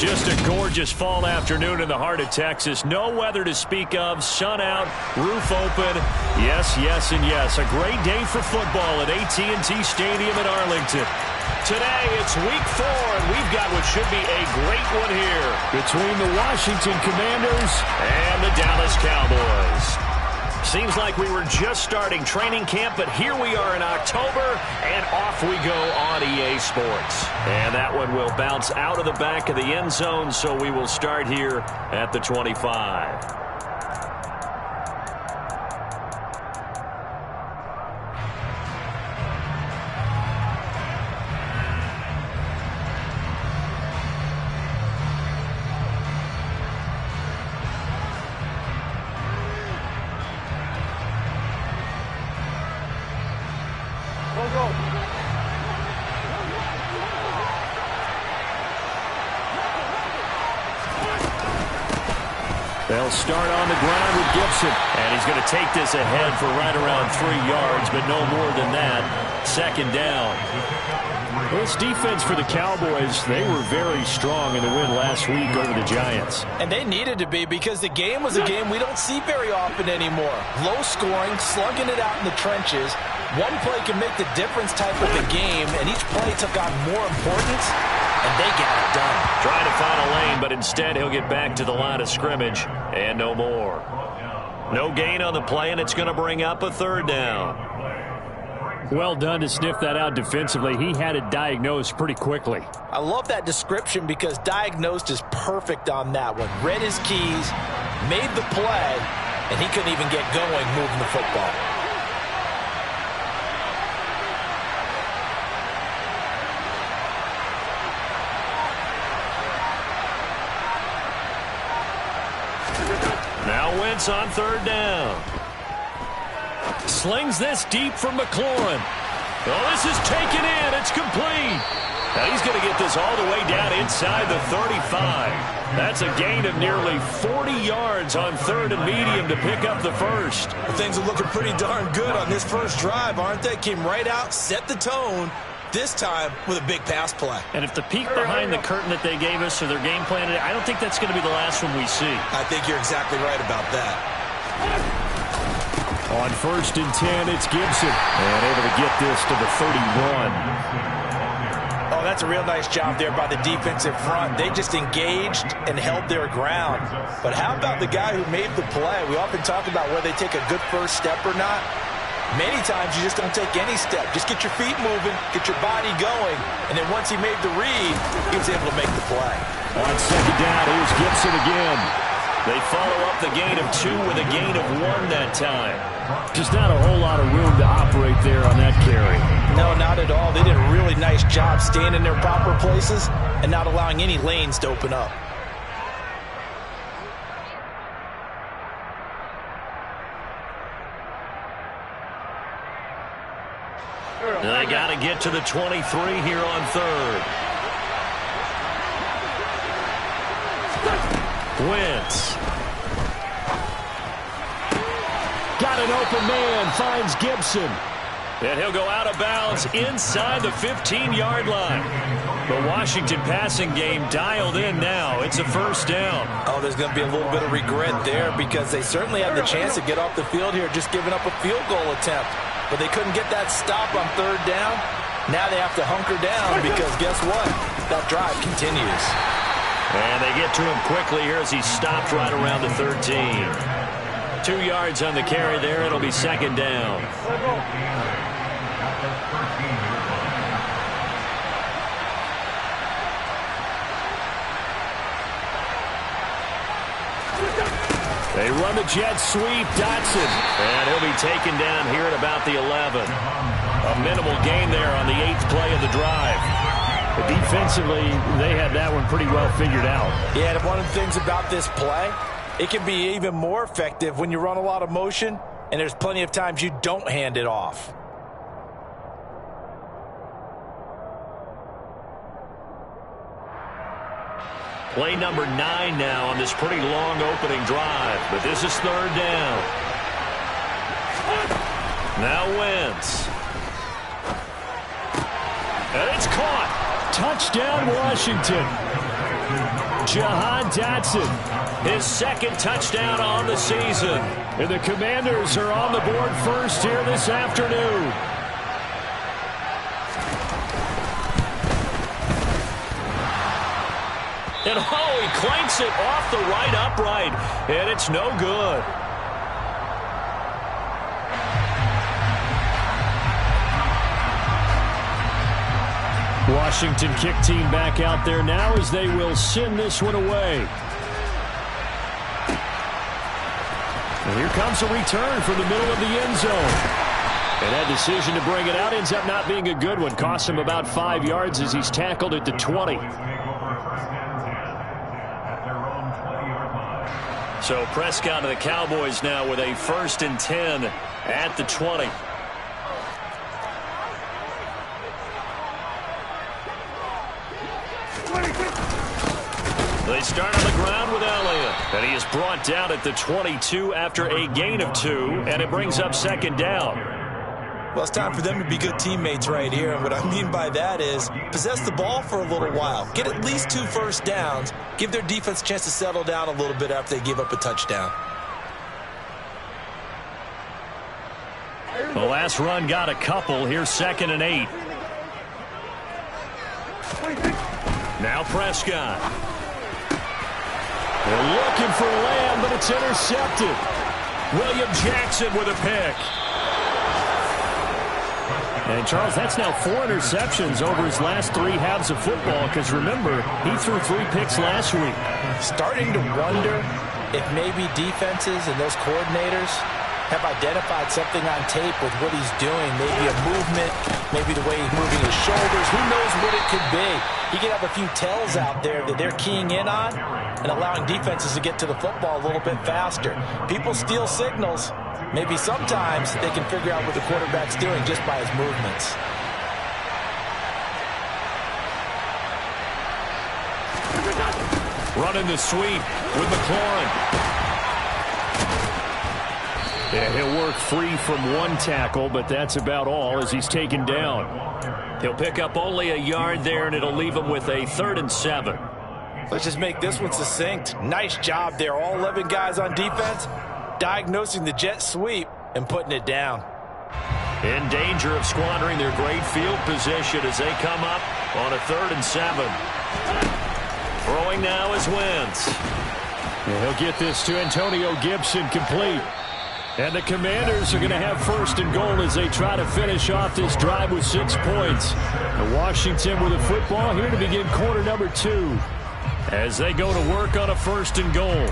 Just a gorgeous fall afternoon in the heart of Texas. No weather to speak of. Sun out, roof open. Yes, yes, and yes. A great day for football at AT&T Stadium in Arlington. Today, it's week 4, and we've got what should be a great one here between the Washington Commanders and the Dallas Cowboys. Seems like we were just starting training camp, but here we are in October, and off we go on EA Sports. And that one will bounce out of the back of the end zone, so we will start here at the 25. They'll start on the ground with Gibson. And he's going to take this ahead for right around 3 yards, but no more than that. Second down. Well, this defense for the Cowboys, they were very strong in the win last week over the Giants. And they needed to be, because the game was a game we don't see very often anymore. Low scoring, slugging it out in the trenches. One play can make the difference type of the game, and each play took on more importance, and they got it done. Trying to find a lane, but instead he'll get back to the line of scrimmage, and no more. No gain on the play, and it's going to bring up a third down. Well done to sniff that out defensively. He had it diagnosed pretty quickly. I love that description, because diagnosed is perfect on that one. Read his keys, made the play, and he couldn't even get going moving the football. Now Wentz on third down. Slings this deep from McLaurin. Oh, this is taken in. It's complete. Now he's going to get this all the way down inside the 35. That's a gain of nearly 40 yards on third and medium to pick up the first. Well, things are looking pretty darn good on this first drive, aren't they? Came right out, set the tone, this time with a big pass play. And if the peek behind the curtain that they gave us or their game plan, I don't think that's going to be the last one we see. I think you're exactly right about that. On 1st and 10, it's Gibson. And able to get this to the 31. Oh, that's a real nice job there by the defensive front. They just engaged and held their ground. But how about the guy who made the play? We often talk about whether they take a good first step or not. Many times you just don't take any step. Just get your feet moving, get your body going, and then once he made the read, he was able to make the play. On second down, here's Gibson again. They follow up the gain of 2 with a gain of 1 that time. Just not a whole lot of room to operate there on that carry. No, not at all. They did a really nice job staying in their proper places and not allowing any lanes to open up. They got to get to the 23 here on third. Wentz. Got an open man, finds Gibson. And he'll go out of bounds inside the 15-yard line. The Washington passing game dialed in now. It's a first down. Oh, there's going to be a little bit of regret there, because they certainly had the chance to get off the field here, just giving up a field goal attempt. But they couldn't get that stop on third down. Now they have to hunker down, because guess what? That drive continues. And they get to him quickly here as he stopped right around the 13. 2 yards on the carry there. It'll be second down. They run the jet sweep. Dotson. And he'll be taken down here at about the 11. A minimal gain there on the 8th play of the drive. But defensively, they had that one pretty well figured out. Yeah, and one of the things about this play, it can be even more effective when you run a lot of motion, and there's plenty of times you don't hand it off. Play number 9 now on this pretty long opening drive. But this is third down. Now Wentz. And it's caught. Touchdown, Washington. Jahan Dotson, his second touchdown on the season. And the Commanders are on the board first here this afternoon. And oh, he clanks it off the right upright, and it's no good. Washington kick team back out there now as they will send this one away. And here comes a return from the middle of the end zone. And that decision to bring it out ends up not being a good one. Costs him about 5 yards as he's tackled at the 20. So Prescott to the Cowboys now with a 1st and 10 at the 20. They start on the ground with Elliott. And he is brought down at the 22 after a gain of 2, and it brings up 2nd down. Well, it's time for them to be good teammates right here. And what I mean by that is possess the ball for a little while. Get at least 2 first downs. Give their defense a chance to settle down a little bit after they give up a touchdown. The last run got a couple. Here's 2nd and 8. Now Prescott. They're looking for Lamb, but it's intercepted. William Jackson with a pick. And, Charles, that's now 4 interceptions over his last 3 halves of football because, remember, he threw 3 picks last week. Starting to wonder if maybe defenses and those coordinators have identified something on tape with what he's doing. Maybe a movement, maybe the way he's moving his shoulders. Who knows what it could be? He could have a few tells out there that they're keying in on and allowing defenses to get to the football a little bit faster. People steal signals. Maybe sometimes they can figure out what the quarterback's doing just by his movements. Running the sweep with McLaurin. Yeah, he'll work free from 1 tackle, but that's about all as he's taken down. He'll pick up only a yard there, and it'll leave him with a 3rd and 7. Let's just make this one succinct. Nice job there. All 11 guys on defense diagnosing the jet sweep and putting it down. In danger of squandering their great field position as they come up on a 3rd and 7. Throwing now is Wentz. Yeah, he'll get this to Antonio Gibson complete. And the Commanders are going to have 1st and goal as they try to finish off this drive with 6 points. And Washington with the football here to begin quarter number 2. As they go to work on a 1st and goal.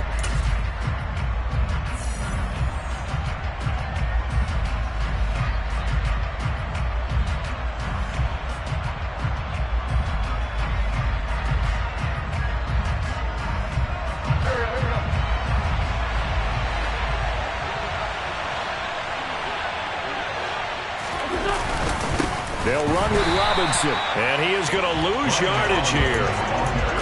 They'll run with Robinson. And he is going to lose yardage here.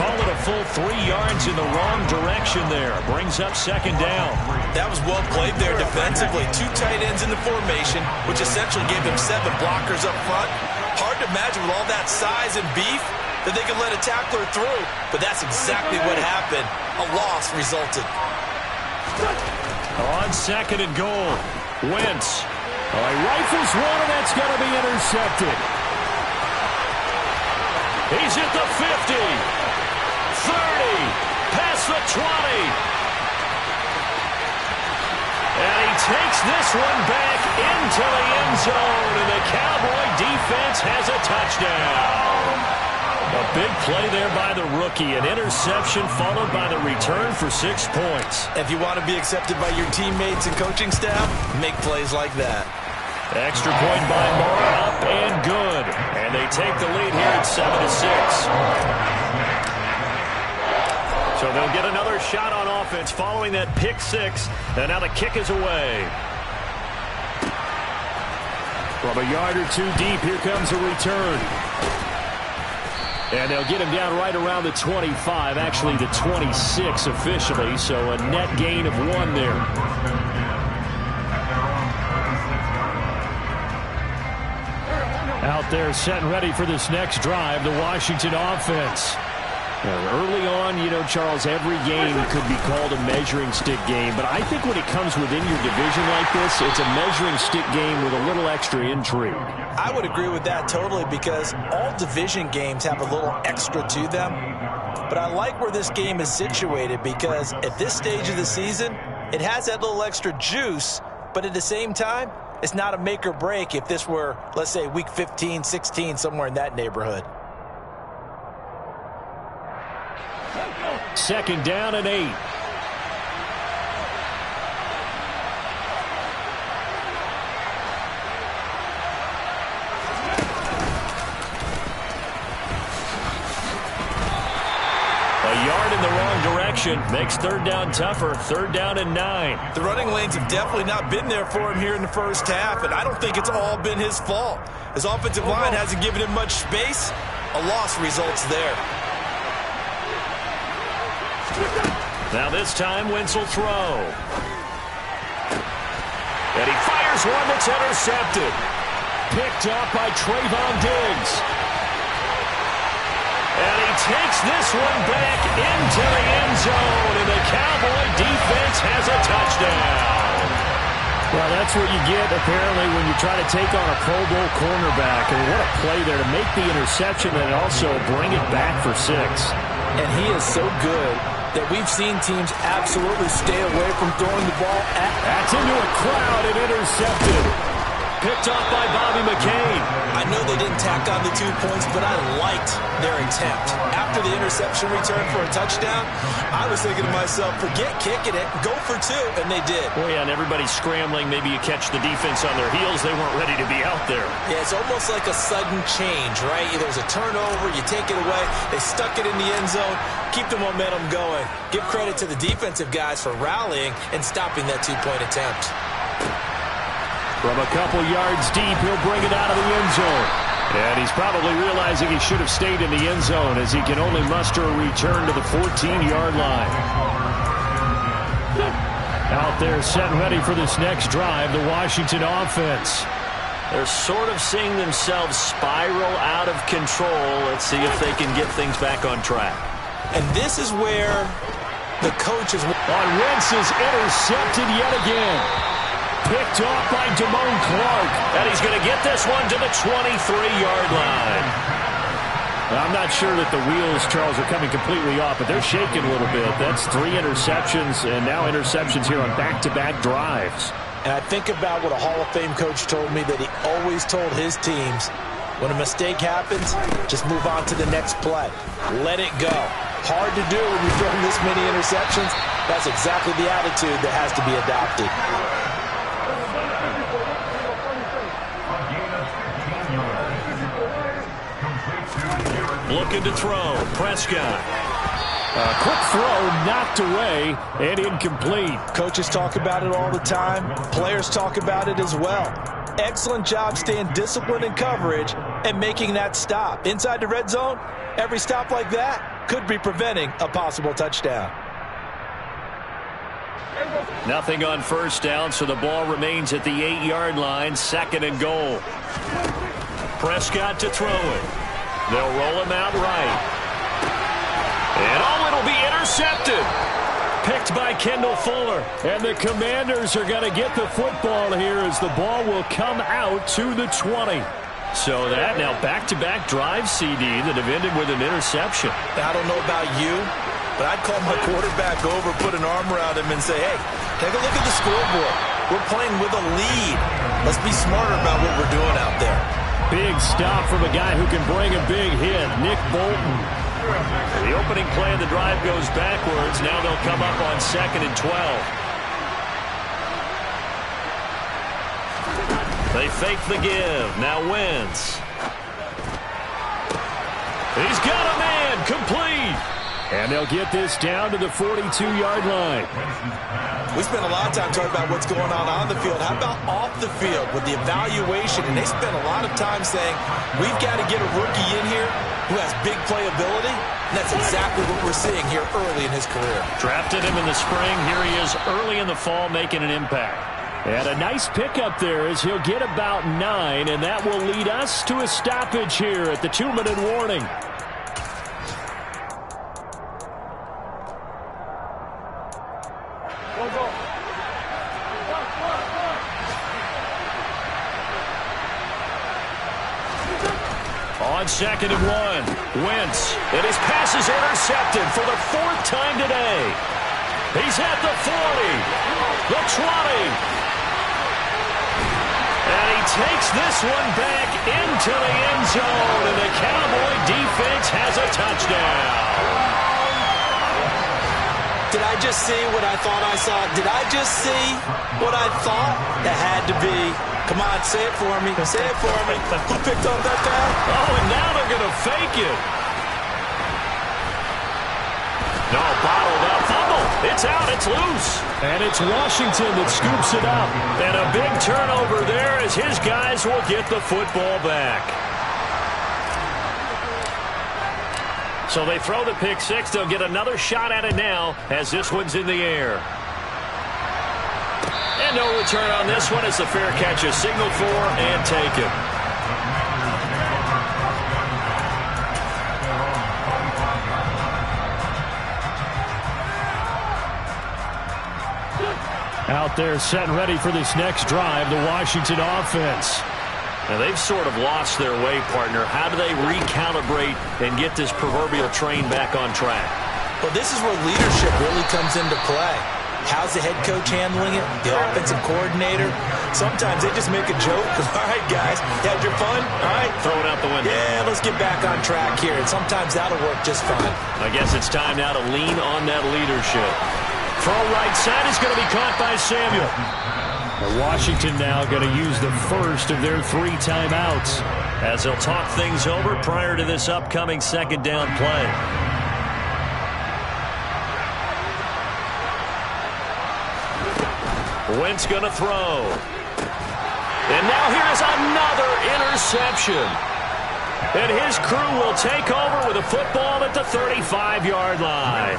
Call it a full 3 yards in the wrong direction there. Brings up 2nd down. That was well played there defensively. 2 tight ends in the formation, which essentially gave them 7 blockers up front. Hard to imagine with all that size and beef that they could let a tackler through. But that's exactly what happened. A loss resulted. On 2nd and goal, Wentz. He rifles one, and that's going to be intercepted. He's at the 50, 30, past the 20. And he takes this one back into the end zone, and the Cowboy defense has a touchdown. A big play there by the rookie, an interception followed by the return for 6 points. If you want to be accepted by your teammates and coaching staff, make plays like that. Extra point by Moore, up and good. And they take the lead here at 7-6. So they'll get another shot on offense following that pick 6. And now the kick is away. From a yard or 2 deep, here comes a return. And they'll get him down right around the 25, actually the 26 officially, so a net gain of 1 there. Out there set and ready for this next drive, the Washington offense. Early on, you know, Charles, every game could be called a measuring stick game. But I think when it comes within your division like this, it's a measuring stick game with a little extra intrigue. I would agree with that totally, because all division games have a little extra to them. But I like where this game is situated, because at this stage of the season, it has that little extra juice. But at the same time, it's not a make or break if this were, let's say, week 15, 16, somewhere in that neighborhood. 2nd down and 8. A yard in the wrong direction makes 3rd down tougher. 3rd down and 9. The running lanes have definitely not been there for him here in the first half, and I don't think it's all been his fault. His offensive line hasn't given him much space. A loss results there. Now this time, Wentz will throw. And he fires one that's intercepted. Picked up by Trayvon Diggs. And he takes this one back into the end zone, and the Cowboy defense has a touchdown. Well, that's what you get, apparently, when you try to take on a Pro Bowl cornerback. And what a play there to make the interception and also bring it back for 6. And he is so good that we've seen teams absolutely stay away from throwing the ball at. That's into a crowd and intercepted. Picked off by Bobby McCain. I know they didn't tack on the 2 points, but I liked their attempt. After the interception return for a touchdown, I was thinking to myself, forget kicking it, go for 2, and they did. Well, yeah, and everybody's scrambling. Maybe you catch the defense on their heels. They weren't ready to be out there. Yeah, it's almost like a sudden change, right? There's a turnover, you take it away, they stuck it in the end zone, keep the momentum going. Give credit to the defensive guys for rallying and stopping that 2-point attempt. From a couple yards deep, he'll bring it out of the end zone. And he's probably realizing he should have stayed in the end zone, as he can only muster a return to the 14-yard line. Out there set ready for this next drive, the Washington offense. They're sort of seeing themselves spiral out of control. Let's see if they can get things back on track. And this is where the coach is. On Wentz is intercepted yet again. Picked off by Damone Clark. And he's going to get this one to the 23-yard line. I'm not sure that the wheels, Charles, are coming completely off, but they're shaking a little bit. That's 3 interceptions, and now interceptions here on back-to-back drives. And I think about what a Hall of Fame coach told me, that he always told his teams, when a mistake happens, just move on to the next play. Let it go. Hard to do when you're throwing this many interceptions. That's exactly the attitude that has to be adopted. Looking to throw. Prescott. A quick throw knocked away and incomplete. Coaches talk about it all the time. Players talk about it as well. Excellent job staying disciplined in coverage and making that stop. Inside the red zone, every stop like that could be preventing a possible touchdown. Nothing on first down, so the ball remains at the 8-yard line. 2nd and goal. Prescott to throw it. They'll roll him out right. And it'll be intercepted. Picked by Kendall Fuller. And the Commanders are going to get the football here as the ball will come out to the 20. So that now back-to-back drive, CD, that have ended with an interception. I don't know about you, but I'd call my quarterback over, put an arm around him, and say, hey, take a look at the scoreboard. We're playing with a lead. Let's be smarter about what we're doing out there. Big stop from a guy who can bring a big hit, Nick Bolton. The opening play of the drive goes backwards. Now they'll come up on 2nd and 12. They fake the give. Now Wentz. He's got a man. Complete. And they'll get this down to the 42-yard line. We spent a lot of time talking about what's going on the field. How about off the field with the evaluation? And they spent a lot of time saying, we've got to get a rookie in here who has big playability. And that's exactly what we're seeing here early in his career. Drafted him in the spring. Here he is early in the fall making an impact. And a nice pickup there as he'll get about 9, and that will lead us to a stoppage here at the 2-minute warning. On 2nd and 1, Wentz, and his pass is intercepted for the 4th time today. He's at the 40, the 20, and he takes this one back into the end zone, and the Cowboy defense has a touchdown. Did I just see what I thought I saw? Did I just see what I thought? That had to be. Come on, say it for me. Say it for me. Who picked up that pass? Oh, and now they're going to fake it. No, bottled up. Fumble. It's out. It's loose. And it's Washington that scoops it up. And a big turnover there as his guys will get the football back. So they throw the pick six. They'll get another shot at it now as this one's in the air. And no return on this one as the fair catch is signaled for and taken. Out there set and ready for this next drive, the Washington offense. Now, they've sort of lost their way, partner. How do they recalibrate and get this proverbial train back on track? Well, this is where leadership really comes into play. How's the head coach handling it? The offensive coordinator? Sometimes they just make a joke. All right, guys, you had your fun? All right. Throw it out the window. Yeah, let's get back on track here. And sometimes that'll work just fine. I guess it's time now to lean on that leadership. Throw right side is going to be caught by Samuel. Washington now going to use the first of their 3 timeouts as they'll talk things over prior to this upcoming 2nd down play. Wentz going to throw. And now here's another interception. And his crew will take over with a football at the 35-yard line.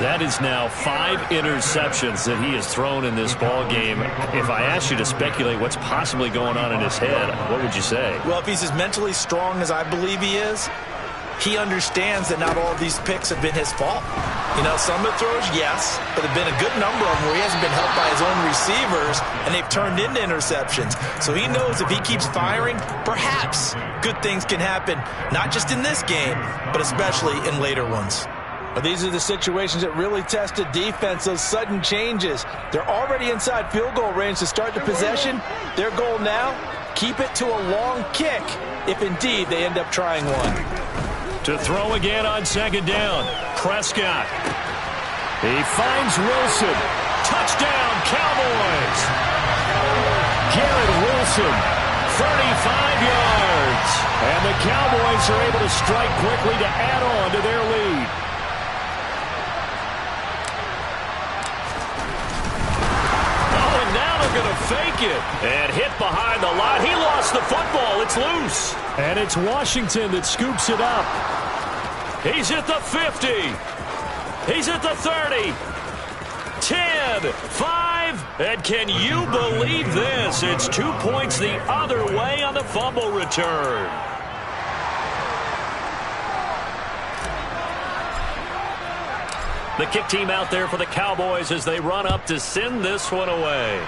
That is now 5 interceptions that he has thrown in this ball game. If I asked you to speculate what's possibly going on in his head, what would you say? Well, if he's as mentally strong as I believe he is, he understands that not all of these picks have been his fault. You know, some of the throws, yes, but there have been a good number of them where he hasn't been helped by his own receivers, and they've turned into interceptions. So he knows if he keeps firing, perhaps good things can happen, not just in this game, but especially in later ones. These are the situations that really test a defense, those sudden changes. They're already inside field goal range to start the possession. Their goal now, keep it to a long kick, if indeed they end up trying one. To throw again on 2nd down, Prescott. He finds Wilson. Touchdown, Cowboys. Garrett Wilson, 35 yards. And the Cowboys are able to strike quickly to add on to their lead. Going to fake it and hit behind the line. He lost the football. It's loose. And it's Washington that scoops it up. He's at the 50. He's at the 30. 10, 5. And can you believe this? It's 2 points the other way on the fumble return. The kick team out there for the Cowboys as they run up to send this one away.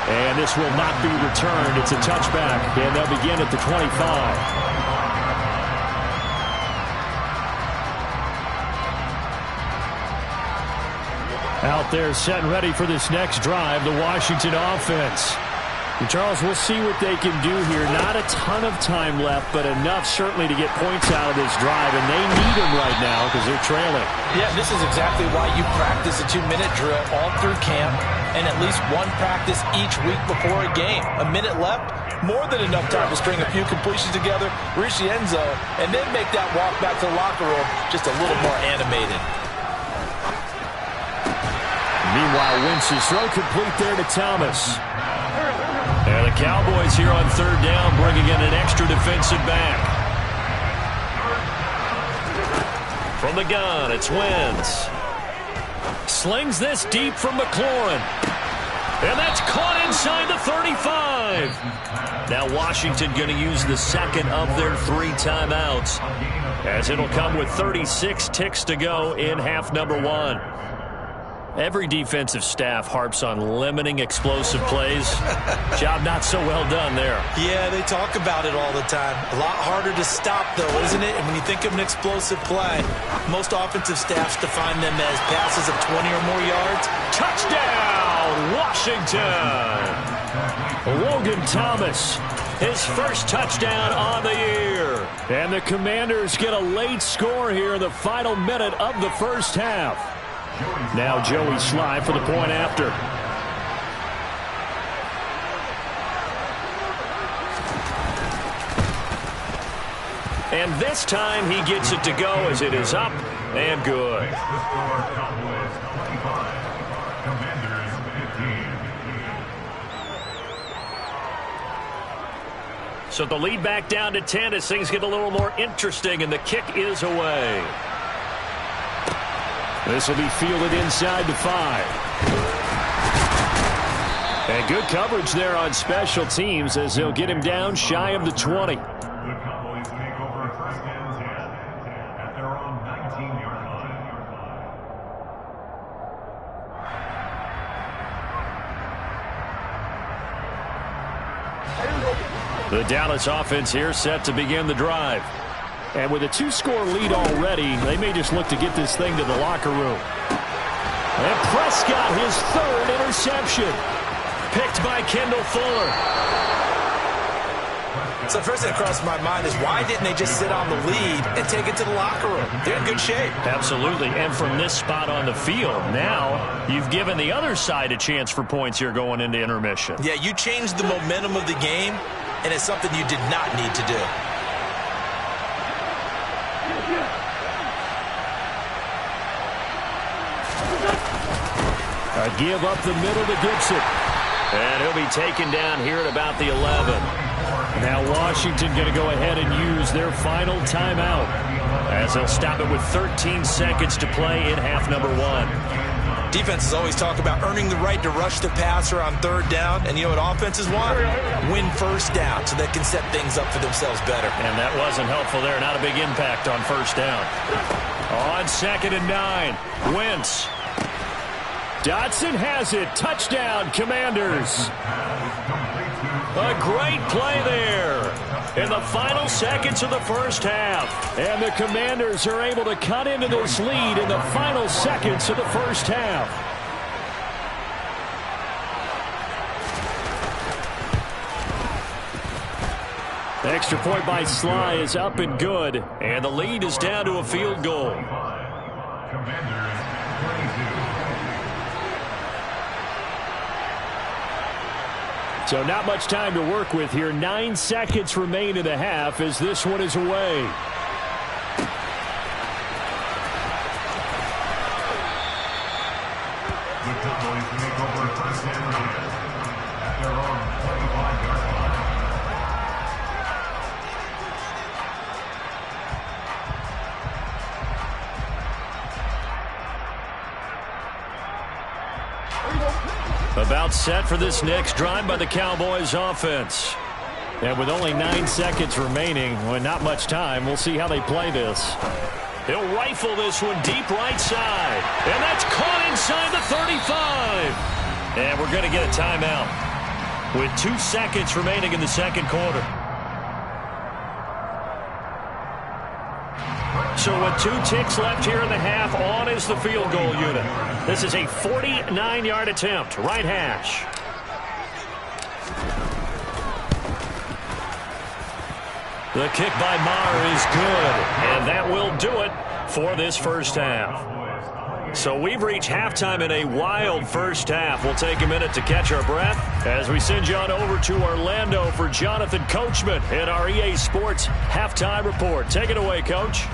And this will not be returned. It's a touchback, and they'll begin at the 25. Out there set and ready for this next drive, the Washington offense. And Charles, we'll see what they can do here. Not a ton of time left, but enough certainly to get points out of this drive, and they need them right now because they're trailing. Yeah, this is exactly why you practice a 2-minute drill all through camp and at least one practice each week before a game. A minute left, more than enough time to string a few completions together, reach the end zone, and then make that walk back to the locker room just a little more animated. Meanwhile, Wentz's throw complete there to Thomas. And the Cowboys here on 3rd down, bringing in an extra defensive back. From the gun, it's Wentz. Slings this deep from McLaurin. And that's caught inside the 35. Now Washington going to use the 2nd of their 3 timeouts. as it'll come with 36 ticks to go in half number one. Every defensive staff harps on limiting explosive plays. Job not so well done there. Yeah, they talk about it all the time. A lot harder to stop, though, isn't it? And when you think of an explosive play, most offensive staffs define them as passes of 20 or more yards. Touchdown, Washington! Logan Thomas, his first touchdown on the year. And the Commanders get a late score here in the final minute of the first half. Now Joey Sly for the point after. And this time he gets it to go as it is up and good. So the lead back down to 10 as things get a little more interesting, and the kick is away. This will be fielded inside the 5. And good coverage there on special teams as they'll get him down shy of the 20. The Dallas offense here set to begin the drive. And with a 2-score lead already, they may just look to get this thing to the locker room. And Prescott, his third interception. Picked by Kendall Fuller. So the first thing that crossed my mind is why didn't they just sit on the lead and take it to the locker room? They're in good shape. Absolutely. And from this spot on the field, now you've given the other side a chance for points here going into intermission. Yeah, you changed the momentum of the game, and it's something you did not need to do. A give up the middle to Gibson. And he'll be taken down here at about the 11. Now Washington going to go ahead and use their final timeout as they'll stop it with 13 seconds to play in half number one. Defenses always talk about earning the right to rush the passer on third down. And you know what offenses want? Win first down so they can set things up for themselves better. And that wasn't helpful there. Not a big impact on first down. On 2nd and 9, Wentz. Dotson has it. Touchdown, Commanders. A great play there in the final seconds of the first half. And the Commanders are able to cut into this lead in the final seconds of the first half. The extra point by Sly is up and good. And the lead is down to a field goal. So not much time to work with here. 9 seconds remain in the half as this one is away. The Cowboys take over first and 10 at their own 25-yard line. About set for this next drive by the Cowboys offense. And with only 9 seconds remaining, well, not much time, we'll see how they play this. He'll rifle this one deep right side. And that's caught inside the 35. And we're going to get a timeout with 2 seconds remaining in the second quarter. So with 2 ticks left here in the half, on is the field goal unit. This is a 49-yard attempt, right hash. The kick by Maher is good, and that will do it for this first half. So we've reached halftime in a wild first half. We'll take a minute to catch our breath as we send you on over to Orlando for Jonathan Coachman in our EA Sports Halftime Report. Take it away, Coach.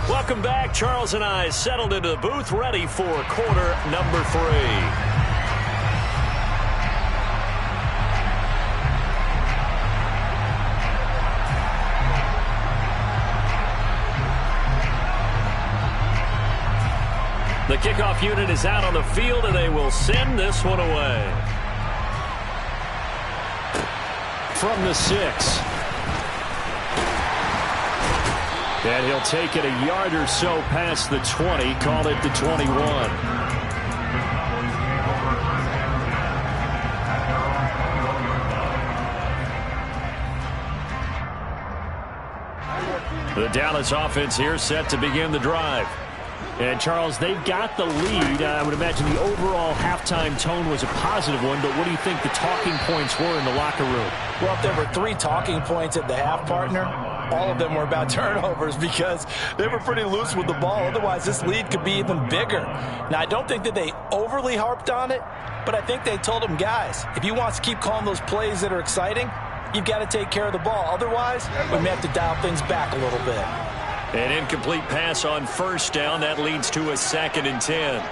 Welcome back. Charles and I settled into the booth ready for quarter number 3. kickoff unit is out on the field, and they will send this one away. From the 6. And he'll take it a yard or so past the 20, call it the 21. The Dallas offense here set to begin the drive. And, Charles, they've got the lead. I would imagine the overall halftime tone was a positive one, but what do you think the talking points were in the locker room? Well, if there were 3 talking points at the half, partner, all of them were about turnovers because they were pretty loose with the ball. Otherwise, this lead could be even bigger. Now, I don't think that they overly harped on it, but I think they told them, guys, if you want to keep calling those plays that are exciting, you've got to take care of the ball. Otherwise, we may have to dial things back a little bit. An incomplete pass on first down. That leads to a 2nd and 10.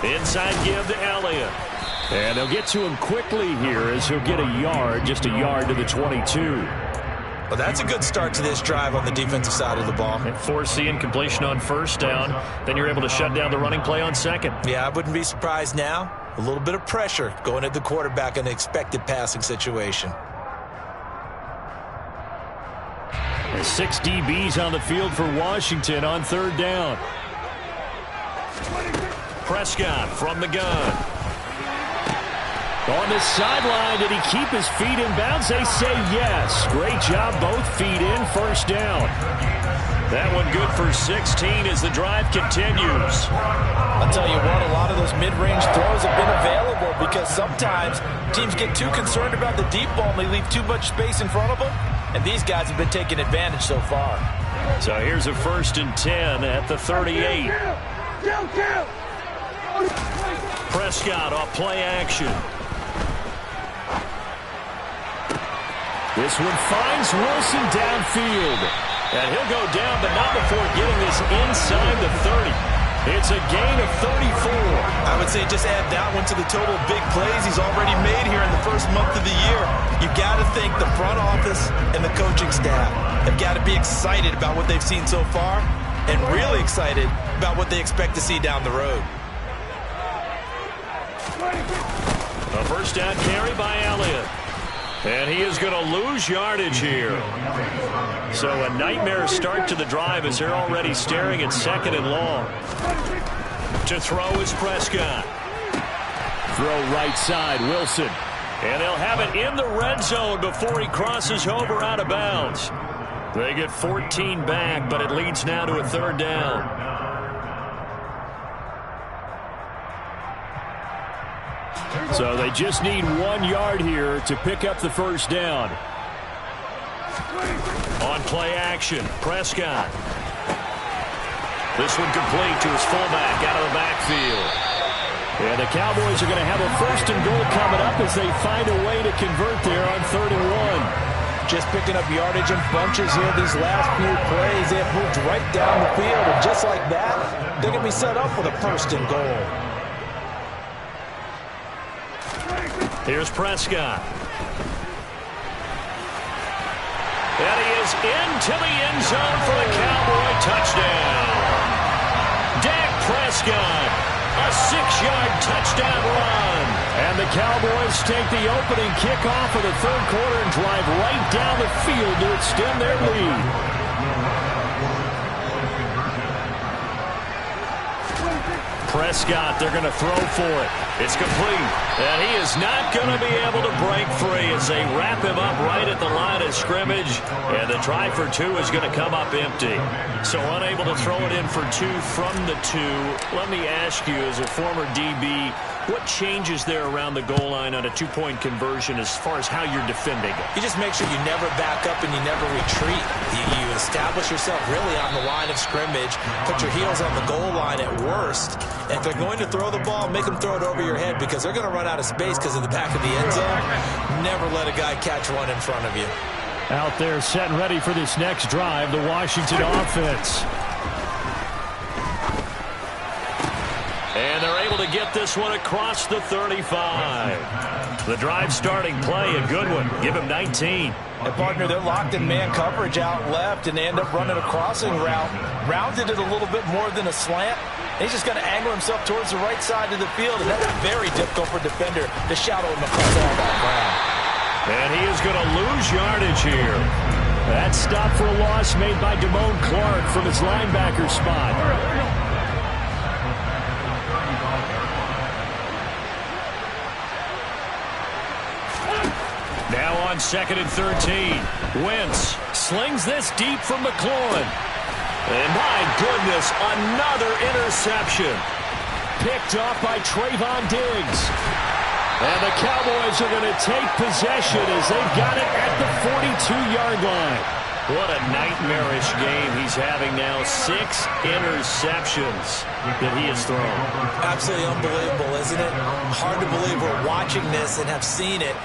Inside give to Elliott. And they'll get to him quickly here as he'll get a yard, just a yard to the 22. Well, that's a good start to this drive on the defensive side of the ball. And force the incompletion on first down. Then you're able to shut down the running play on 2nd. Yeah, I wouldn't be surprised now. A little bit of pressure going at the quarterback in an expected passing situation. 6 DBs on the field for Washington on 3rd down. Prescott from the gun. On the sideline, did he keep his feet in bounds? They say yes. Great job, both feet in, first down. That one good for 16 as the drive continues. I'll tell you what, a lot of those mid-range throws have been available because sometimes teams get too concerned about the deep ball and they leave too much space in front of them. And these guys have been taking advantage so far. So here's a 1st and 10 at the 38. Prescott off play action. This one finds Wilson downfield. And he'll go down, but not before getting this inside the 30. It's a gain of 34. I would say just add that one to the total big plays he's already made here in the first month of the year. You've got to think the front office and the coaching staff have got to be excited about what they've seen so far and really excited about what they expect to see down the road. A first down carry by Elliott. And he is going to lose yardage here. So a nightmare start to the drive as they're already staring at 2nd and long. To throw is Prescott. Throw right side, Wilson. And they'll have it in the red zone before he crosses over out of bounds. They get 14 back, but it leads now to a 3rd down. So they just need 1 yard here to pick up the first down. On play action, Prescott. This one complete to his fullback out of the backfield. And the Cowboys are going to have a 1st and goal coming up as they find a way to convert there on 3rd and 1. Just picking up yardage in bunches here these last few plays. They have moved right down the field, and just like that, they're going to be set up with a 1st and goal. Here's Prescott. And he is into the end zone for the Cowboy touchdown. Dak Prescott, a 6-yard touchdown run. And the Cowboys take the opening kickoff of the 3rd quarter and drive right down the field to extend their lead. Prescott, they're going to throw for it. It's complete. And he is not going to be able to break free as they wrap him up right at the line of scrimmage. And the try for 2 is going to come up empty. So unable to throw it in for 2 from the 2. Let me ask you, as a former DB, what changes there around the goal line on a 2-point conversion as far as how you're defending it? You just make sure you never back up and you never retreat. You establish yourself really on the line of scrimmage, put your heels on the goal line at worst. And if they're going to throw the ball, make them throw it over your head because they're going to run out of space because of the back of the end zone. Never let a guy catch one in front of you. Out there set and ready for this next drive, the Washington offense. And they're able able to get this one across the 35. The drive starting play, a good one. Give him 19. And partner, they're locked in man coverage out left, and they end up running a crossing route. Rounded it a little bit more than a slant. He's just going to angle himself towards the right side of the field, and that's very difficult for a defender to shadow him across all that ground. And he is going to lose yardage here. That stop for a loss made by Damone Clark from his linebacker spot. Now on 2nd and 13. Wentz slings this deep from McLaurin. And my goodness, another interception. Picked off by Trayvon Diggs. And the Cowboys are going to take possession as they've got it at the 42-yard line. What a nightmarish game he's having now. 6 interceptions that he has thrown. Absolutely unbelievable, isn't it? Hard to believe we're watching this and have seen it,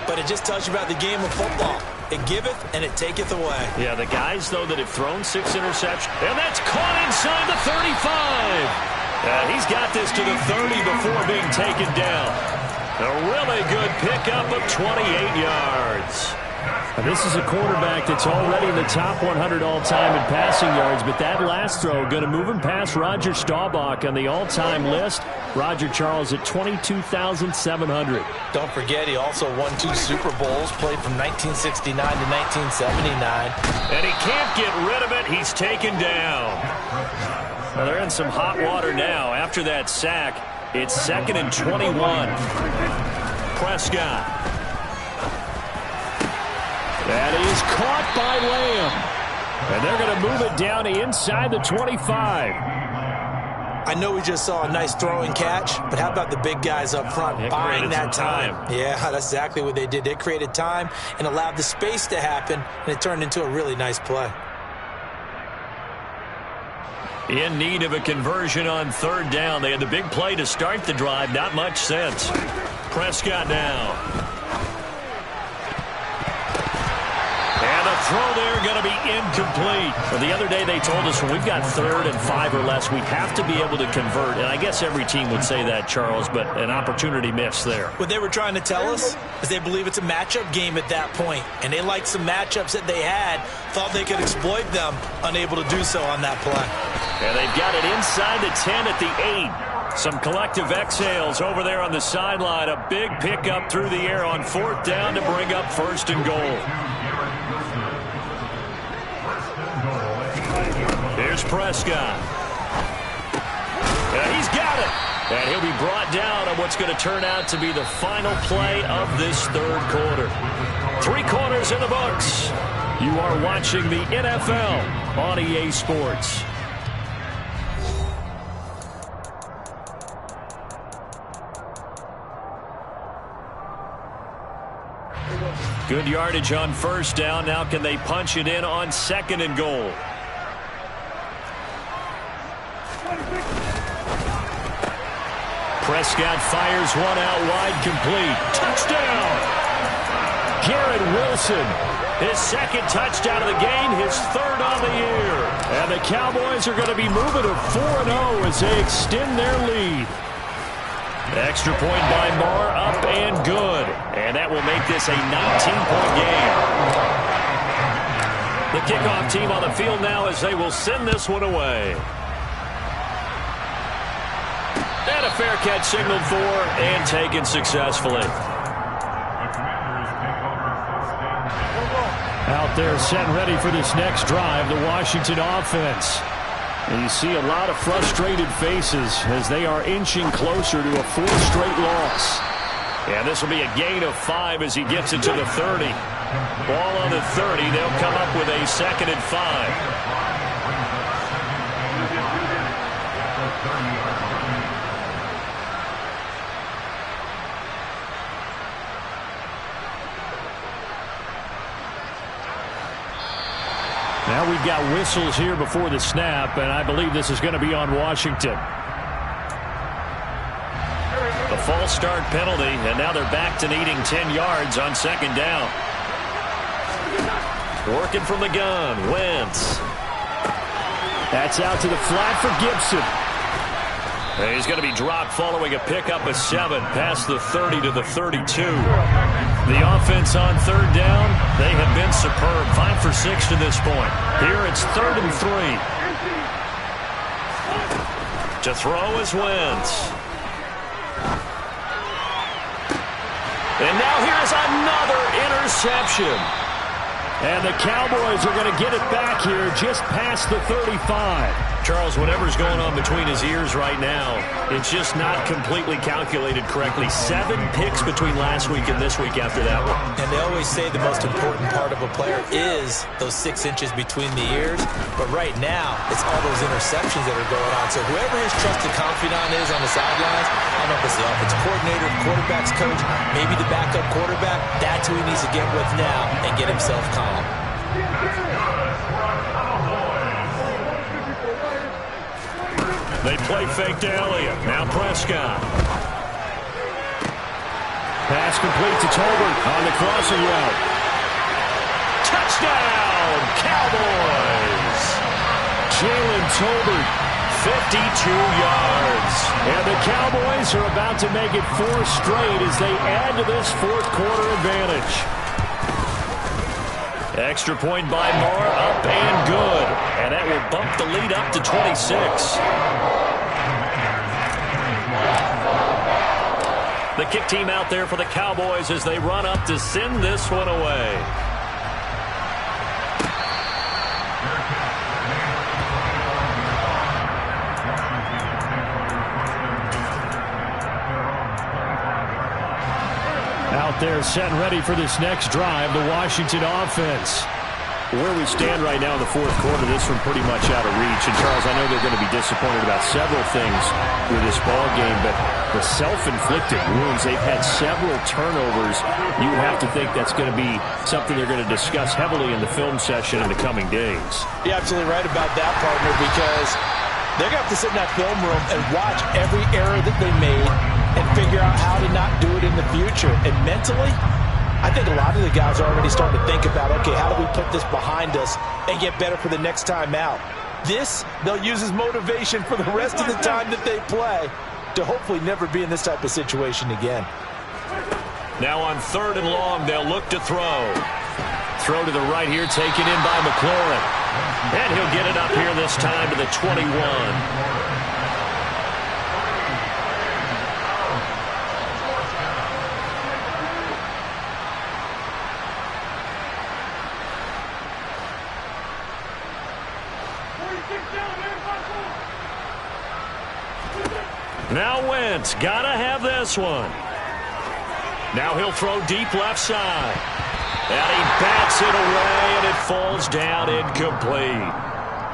but it just tells you about the game of football. It giveth and it taketh away. Yeah, the guys, though, that have thrown 6 interceptions, and that's caught inside the 35. He's got this to the 30 before being taken down. A really good pickup of 28 yards. And this is a quarterback that's already in the top 100 all-time in passing yards, but that last throw going to move him past Roger Staubach on the all-time list. Roger Charles at 22,700. Don't forget, he also won 2 Super Bowls, played from 1969 to 1979. And he can't get rid of it. He's taken down. Well, they're in some hot water now after that sack. It's 2nd and 21. Prescott. That is caught by Lamb. And they're going to move it down to inside the 25. I know we just saw a nice throwing catch, but how about the big guys up front buying that time? Yeah, that's exactly what they did. They created time and allowed the space to happen, and it turned into a really nice play. In need of a conversion on 3rd down. They had the big play to start the drive. Not much sense. Prescott now. And the throw there going to be incomplete. Well, the other day they told us when we've got 3rd and 5 or less, we have to be able to convert. And I guess every team would say that, Charles, but an opportunity missed there. What they were trying to tell us is they believe it's a matchup game at that point. And they liked some matchups that they had, thought they could exploit them, unable to do so on that play. And they've got it inside the 10 at the 8. Some collective exhales over there on the sideline. A big pickup through the air on 4th down to bring up 1st and goal. Here's Prescott. And he's got it. And he'll be brought down on what's going to turn out to be the final play of this 3rd quarter. 3 quarters in the books. You are watching the NFL on EA Sports. Good yardage on 1st down. Now can they punch it in on 2nd and goal? Prescott fires one out wide, complete. Touchdown! Garrett Wilson, his 2nd touchdown of the game, his 3rd on the year. And the Cowboys are going to be moving to 4-0 as they extend their lead. Extra point by Marr, up and good. And that will make this a 19-point game. The kickoff team on the field now as they will send this one away. And a fair catch signaled for and taken successfully. Out there set and ready for this next drive, the Washington offense. And you see a lot of frustrated faces as they are inching closer to a 4th straight loss. And this will be a gain of 5 as he gets it to the 30. Ball on the 30. They'll come up with a 2nd and 5. Now we've got whistles here before the snap, and I believe this is going to be on Washington. The false start penalty, and now they're back to needing 10 yards on 2nd down. Working from the gun, Wentz. That's out to the flat for Gibson. And he's going to be dropped following a pickup of 7 past the 30 to the 32. The offense on third down, they have been superb. 5 for 6 to this point. Here it's 3rd and 3. To throw is Wentz. And now here's another interception. And the Cowboys are going to get it back here just past the 35. Charles, whatever's going on between his ears right now, it's just not completely calculated correctly. 7 picks between last week and this week after that one. And they always say the most important part of a player is those 6 inches between the ears. But right now, it's all those interceptions that are going on. So whoever his trusted confidant is on the sidelines, I don't know if it's the offensive coordinator, the quarterback's coach, maybe the backup quarterback, that's who he needs to get with now and get himself calm. They play fake to Elliott. Now Prescott. Pass complete to Tolbert on the crossing route. Touchdown, Cowboys! Jalen Tolbert, 52 yards. and the Cowboys are about to make it 4 straight as they add to this fourth quarter advantage. Extra point by Moore, up and good. And that will bump the lead up to 26. The kick team out there for the Cowboys as they run up to send this one away. Out there set and ready for this next drive, the Washington offense. Where we stand right now in the fourth quarter, this one pretty much out of reach. And, Charles, I know they're going to be disappointed about several things with this ball game, but the self-inflicted wounds, they've had several turnovers. You have to think that's going to be something they're going to discuss heavily in the film session in the coming days. You're absolutely right about that, partner, because they're going to have to sit in that film room and watch every error that they made and figure out how to not do it in the future. And mentally, I think a lot of the guys are already starting to think about, okay, how do we put this behind us and get better for the next time out? This, they'll use as motivation for the rest of the time that they play to hopefully never be in this type of situation again. Now on 3rd and long, they'll look to throw. Throw to the right here, taken in by McLaurin. And he'll get it up here this time to the 21. Now Wentz, gotta have this one. Now he'll throw deep left side. And he bats it away, and it falls down incomplete.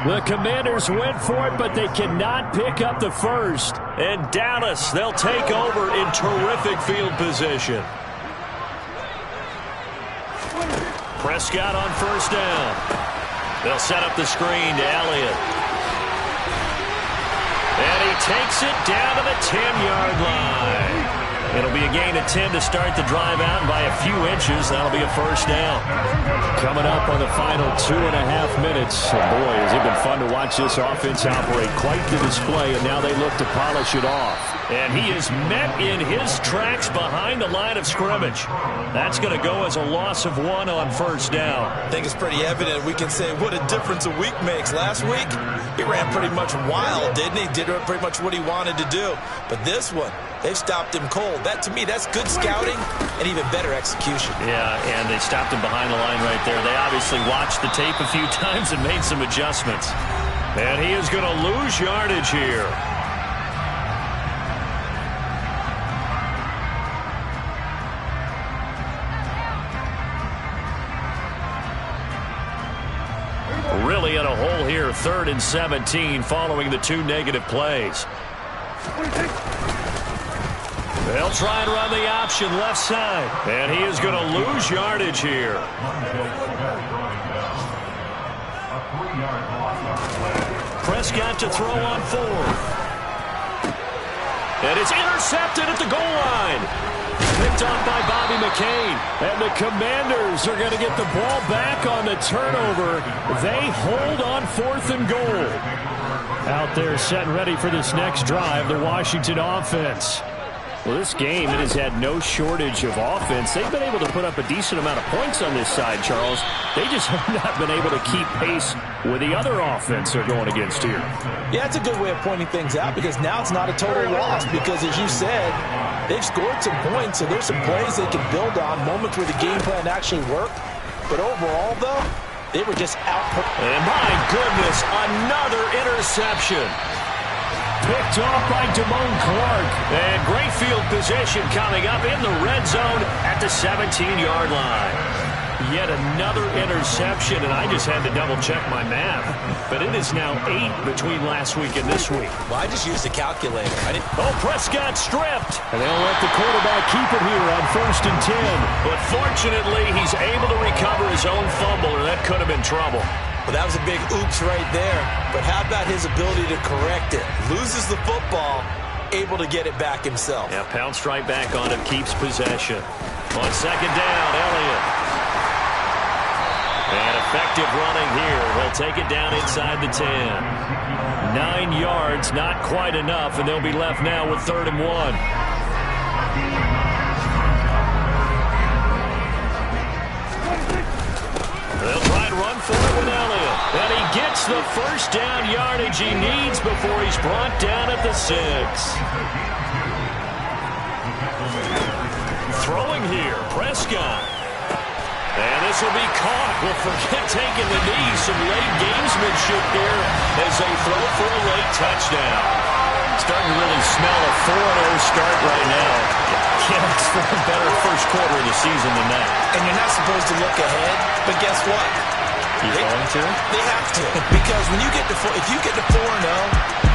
The Commanders went for it, but they cannot pick up the first. And Dallas, they'll take over in terrific field position. Prescott on 1st down. They'll set up the screen to Elliott. And he takes it down to the 10-yard line. It'll be a gain of 10 to start the drive out, and by a few inches, that'll be a 1st down. Coming up on the final 2.5 minutes. And boy, has it been fun to watch this offense operate. Quite the display, and now they look to polish it off. And he is met in his tracks behind the line of scrimmage. That's going to go as a loss of 1 on 1st down. I think it's pretty evident. We can say what a difference a week makes. Last week, he ran pretty much wild, didn't he? Did pretty much what he wanted to do. But this one, they've stopped him cold. That, to me, that's good scouting and even better execution. Yeah, and they stopped him behind the line right there. They obviously watched the tape a few times and made some adjustments. And he is going to lose yardage here. Really in a hole here, 3rd and 17 following the 2 negative plays. They'll try and run the option left side. And he is going to lose yardage here. Prescott to throw on 4th. And it's intercepted at the goal line. Picked off by Bobby McCain. And the Commanders are going to get the ball back on the turnover. They hold on 4th and goal. Out there set and ready for this next drive, the Washington offense. Well, this game, it has had no shortage of offense. They've been able to put up a decent amount of points on this side, Charles. They just have not been able to keep pace with the other offense they're going against here. Yeah, it's a good way of pointing things out because now it's not a total loss because, as you said, they've scored some points, so there's some plays they can build on, moments where the game plan actually worked. But overall, though, they were just out. And my goodness, another interception. Picked off by Damone Clark. And great field position coming up in the red zone at the 17-yard line. Yet another interception, and I just had to double-check my math. But it is now 8 between last week and this week. Well, I just used a calculator. Oh, Prescott stripped. And they'll let the quarterback keep it here on 1st and 10. But fortunately, he's able to recover his own fumble, or that could have been trouble. Well, that was a big oops right there. But how about his ability to correct it? Loses the football, able to get it back himself. Yeah, pounced right back on him, keeps possession. On 2nd down, Elliott. And effective running here. He'll take it down inside the 10. 9 yards, not quite enough, and they'll be left now with 3rd and 1. They'll try and run for it with Elliott. And he gets the first down yardage he needs before he's brought down at the 6. Throwing here, Prescott. And this will be caught. We'll forget taking the knee. Some late gamesmanship here as they throw for a late touchdown. Starting to really smell a 4-0 start right now. Can't expect a better first quarter of the season than that. And you're not supposed to look ahead, but guess what? You're going to? They have to. Because when you get to if you get to 4-0,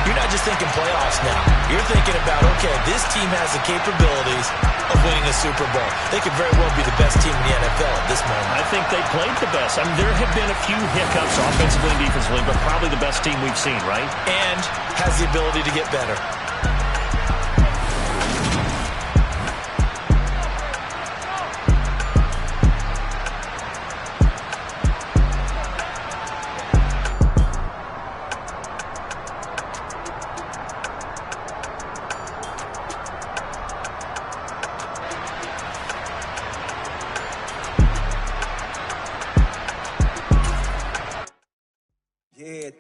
you're not just thinking playoffs now. You're thinking about, okay, this team has the capabilities of winning a Super Bowl. They could very well be the best team in the NFL at this moment. I think they played the best. I mean, there have been a few hiccups offensively and defensively, but probably the best team we've seen, right? And has the ability to get better.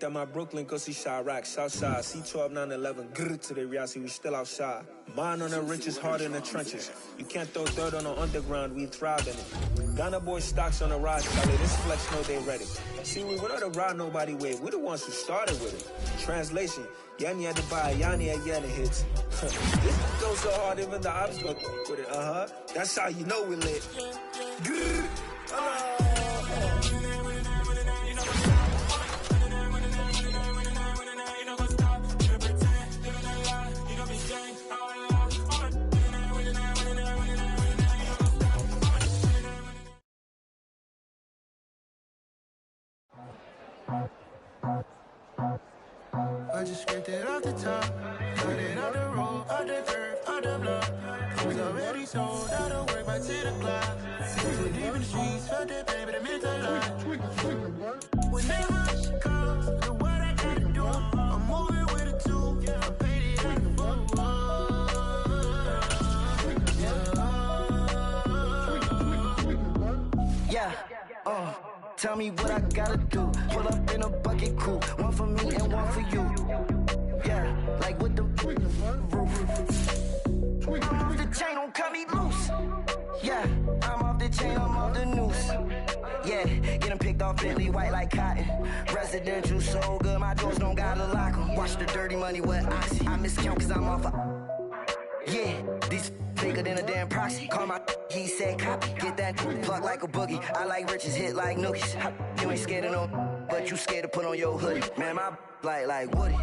My Brooklyn, go see Chirac, Southside, C12, 911, grrr to the reality, we still outside. Mine on the richest, heart in the trenches. You can't throw dirt on the underground, we thrive in it. Ghana boy stocks on the rise, Charlie, this flex know they ready. See, we were the ride nobody with, we're the ones who started with it. Translation, Yanni had to buy, Yanni had Yanni hits. This goes so hard, even the ops go with it, That's how you know we lit. Grrr, I just scraped it off the top, cut it out the road, out the curve, out the block. It was already sold, I don't work by 10 o'clock. Too deep in the streets, felt that pain, but it meant a lot. Whenever she calls, the what I gotta do, I'm moving with a two, I'm painted like a book. Yeah, tell me what I gotta do. Pull up in a bucket crew, one for me and one for you. Yeah, like with the roof. I'm off the chain, don't cut me loose. Yeah, I'm off the chain, I'm off the noose. Yeah, get 'em picked off Bentley, white like cotton. Residential so good, my doors don't gotta lock 'em. Watch the dirty money with oxy. I miscount cause I'm off yeah, these bigger than a damn proxy. Call my he said copy. Get that plug like a boogie. I like riches, hit like nookies. You ain't scared of no, but you scared to put on your hoodie. Man, my like Woody.